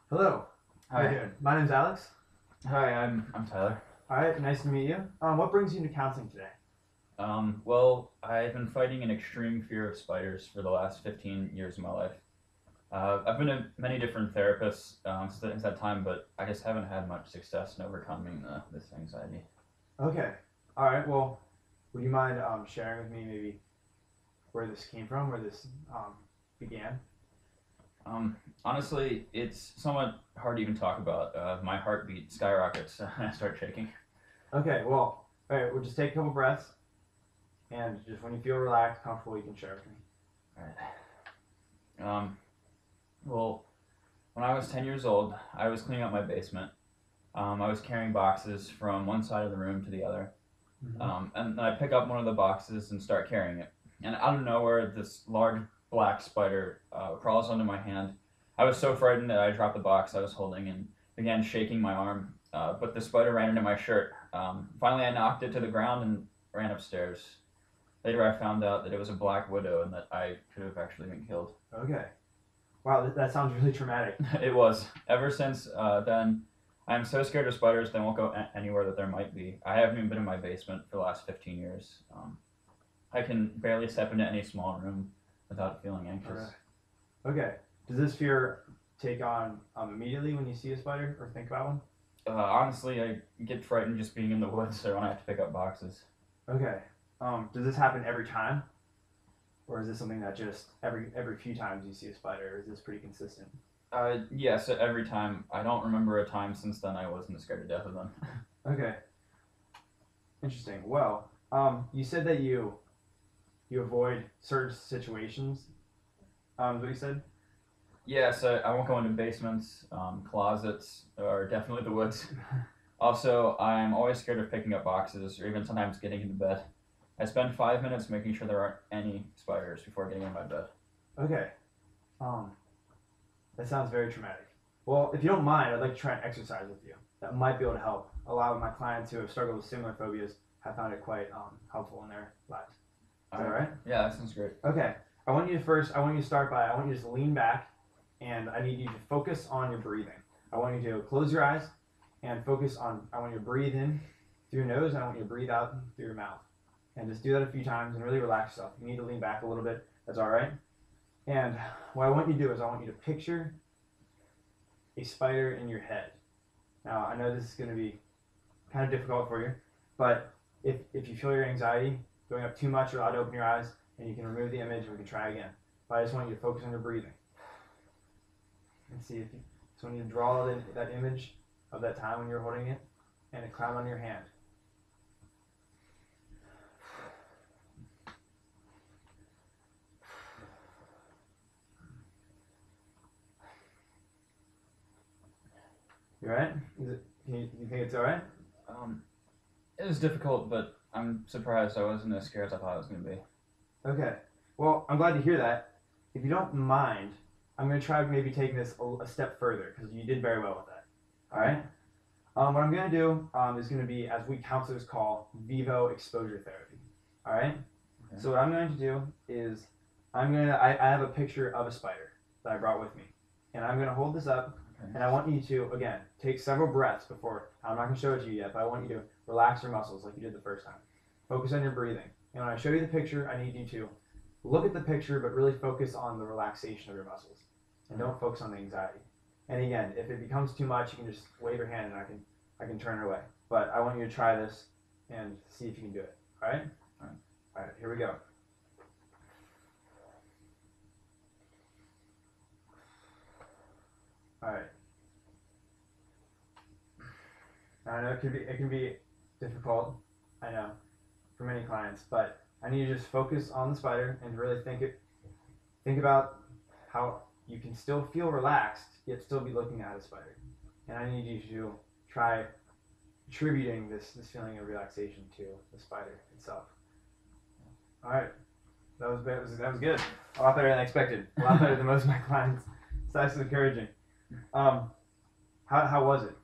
Hello. How you Hi. doing? My name's Alex. Hi, I'm Tyler. All right, nice to meet you. What brings you into counseling today? Well, I've been fighting an extreme fear of spiders for the last 15 years of my life. I've been to many different therapists since that time, but I just haven't had much success in overcoming this anxiety. Okay. All right. Well, would you mind sharing with me maybe where this came from, where this began? Honestly, it's somewhat hard to even talk about. My heartbeat skyrockets and I start shaking. Okay. Well, all right. We'll just take a couple breaths, and just when you feel relaxed, comfortable, you can share with me. All right. Well, when I was 10 years old, I was cleaning up my basement. I was carrying boxes from one side of the room to the other. Mm-hmm. And then I pick up one of the boxes and start carrying it. And out of nowhere, this large black spider crawls onto my hand. I was so frightened that I dropped the box I was holding and began shaking my arm. But the spider ran into my shirt. Finally, I knocked it to the ground and ran upstairs. Later, I found out that it was a black widow and that I could have actually been killed. Okay. Wow, that sounds really traumatic. It was. Ever since then, I'm so scared of spiders they won't go anywhere that there might be. I haven't even been in my basement for the last 15 years. I can barely step into any small room without feeling All anxious. right. Okay. Does this fear take on immediately when you see a spider or think about one? Honestly, I get frightened just being in the woods, so when I have to pick up boxes. Okay. Does this happen every time? Or is this something that just every few times you see a spider, or is this pretty consistent? Yes, every time. I don't remember a time since then I wasn't scared to death of them. Okay, interesting. Well, you said that you avoid certain situations. Is what you said? Yes, I won't go into basements, closets, or definitely the woods. Also, I'm always scared of picking up boxes or even sometimes getting into bed. I spend 5 minutes making sure there aren't any spiders before getting in my bed. Okay. Um, that sounds very traumatic. Well, if you don't mind, I'd like to try and exercise with you. That might be able to help. A lot of my clients who have struggled with similar phobias have found it quite helpful in their lives. Is that all right? Yeah, that sounds great. Okay. I want you to start by, I want you to just lean back and I need you to focus on your breathing. I want you to close your eyes and focus on, I want you to breathe in through your nose and I want you to breathe out through your mouth. And just do that a few times and really relax yourself. You need to lean back a little bit. That's all right. And what I want you to do is I want you to picture a spider in your head. Now, I know this is going to be kind of difficult for you, but if you feel your anxiety going up too much, you're allowed to open your eyes and you can remove the image and we can try again. But I just want you to focus on your breathing. And see if you, so when you draw that image of that time when you're holding it and a cloud on your hand. You alright? You think it's alright? Um, it was difficult, but I'm surprised I wasn't as scared as I thought I was going to be. Okay. Well, I'm glad to hear that. If you don't mind, I'm going to try maybe taking this a step further because you did very well with that. All right. What I'm going to do is going to be, as we counselors call, vivo exposure therapy. All right. Okay. So what I'm going to do is I have a picture of a spider that I brought with me, and I'm going to hold this up, Okay. and I want you to again take several breaths before. I'm not going to show it to you yet, but I want you to relax your muscles like you did the first time. Focus on your breathing, and when I show you the picture, I need you to look at the picture, but really focus on the relaxation of your muscles, and don't focus on the anxiety. And again, if it becomes too much, you can just wave your hand, and I can turn it away. But I want you to try this and see if you can do it. All right? All right. All right. Here we go. All right. Now, I know it can be difficult. I know for many clients, but I need you to just focus on the spider and really think about how you can still feel relaxed yet still be looking at a spider. And I need you to try attributing this feeling of relaxation to the spider itself. All right, that was good. A lot better than I expected. A lot better than most of my clients. So that's encouraging. How was it?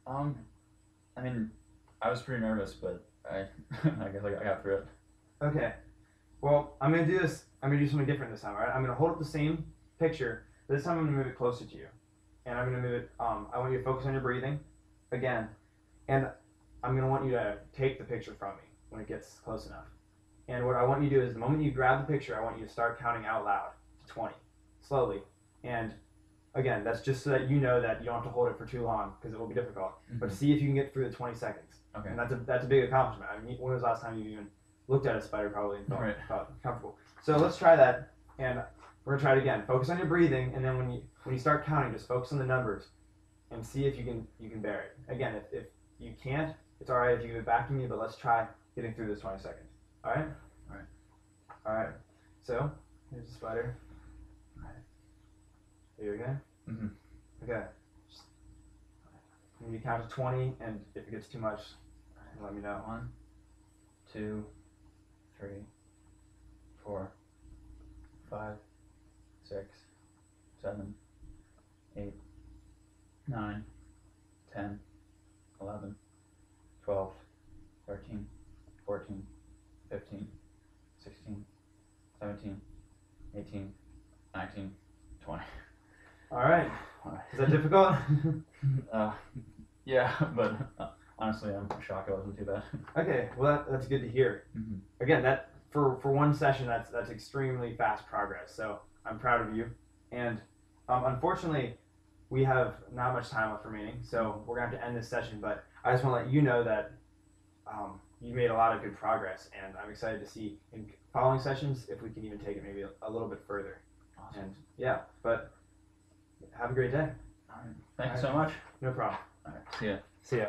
I mean, I was pretty nervous, but I guess I got through it. Okay. Well, I'm gonna do this. I'm gonna do something different this time. All right. I'm gonna hold up the same picture, This time I'm gonna move it closer to you, and I'm gonna move it. I want you to focus on your breathing, again, and I'm gonna want you to take the picture from me when it gets close enough. And what I want you to do is the moment you grab the picture, I want you to start counting out loud to 20, slowly. And again, that's just so that you know that you don't have to hold it for too long because it will be difficult. Mm-hmm. But see if you can get through the 20 seconds. Okay. And that's a big accomplishment. I mean, when was the last time you even looked at a spider probably and felt comfortable? So let's try that, and we're gonna try it again. Focus on your breathing, and then when you start counting, just focus on the numbers, and see if you can bear it. Again, if you can't, it's all right if you give it back to me. But let's try getting through this 20 seconds. All right. All right. All right. So here's the spider. All right. Are you okay? Mm-hmm. Okay. You count to 20, and if it gets too much, let me know. 1, 2, 3, 4, 5, 6, 7, 8, 9, 10, 11, 12, 13, 14, 15, 16, 17, 18, 19, 20. All right. Is that difficult? Yeah, but honestly, I'm shocked it wasn't too bad. Okay, well that's good to hear. Mm-hmm. Again, that for one session, that's extremely fast progress. So I'm proud of you. And unfortunately, we have not much time left remaining, so we're gonna have to end this session. But I just want to let you know that you made a lot of good progress, and I'm excited to see in following sessions if we can even take it maybe a little bit further. Awesome. And yeah, but have a great day. All right. Thank you so much. No problem. All right. See ya. See ya.